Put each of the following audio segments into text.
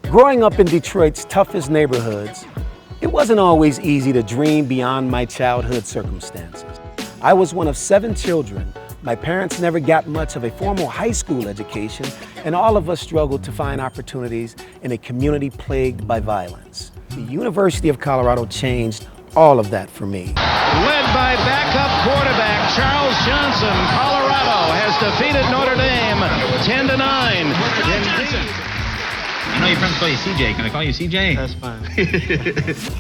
Growing up in Detroit's toughest neighborhoods, it wasn't always easy to dream beyond my childhood circumstances. I was one of 7 children. My parents never got much of a formal high school education, and all of us struggled to find opportunities in a community plagued by violence. The University of Colorado changed all of that for me. Led by backup quarterback Charles Johnson, Colorado has defeated Notre Dame 10-9. I know your friends call you CJ. Can I call you CJ? That's fine.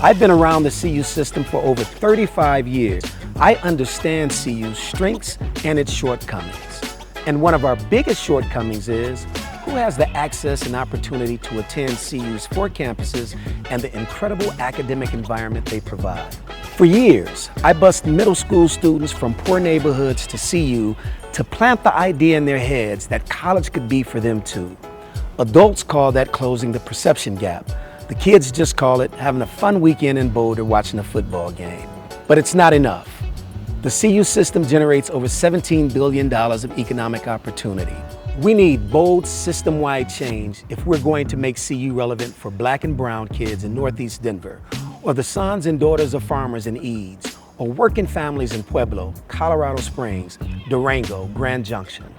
I've been around the CU system for over 35 years. I understand CU's strengths and its shortcomings. And one of our biggest shortcomings is who has the access and opportunity to attend CU's 4 campuses and the incredible academic environment they provide. For years, I bused middle school students from poor neighborhoods to CU to plant the idea in their heads that college could be for them too. Adults call that closing the perception gap. The kids just call it having a fun weekend in Boulder watching a football game. But it's not enough. The CU system generates over $17 billion of economic opportunity. We need bold system-wide change if we're going to make CU relevant for Black and brown kids in Northeast Denver, or the sons and daughters of farmers in Eads, or working families in Pueblo, Colorado Springs, Durango, Grand Junction.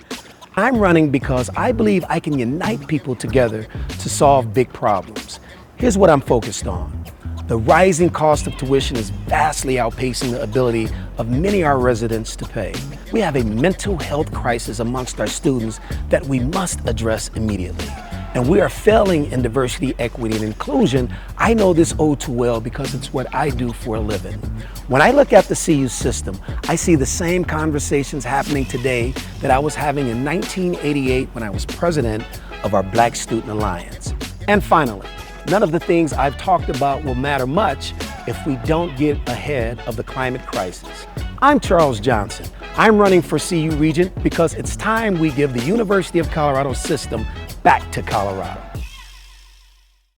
I'm running because I believe I can unite people together to solve big problems. Here's what I'm focused on. The rising cost of tuition is vastly outpacing the ability of many of our residents to pay. We have a mental health crisis amongst our students that we must address immediately. And we are failing in diversity, equity, and inclusion. I know this oh too well because it's what I do for a living. When I look at the CU system, I see the same conversations happening today that I was having in 1988 when I was president of our Black Student Alliance. And finally, none of the things I've talked about will matter much if we don't get ahead of the climate crisis. I'm Charles Johnson. I'm running for CU Regent because it's time we give the University of Colorado system back to Colorado.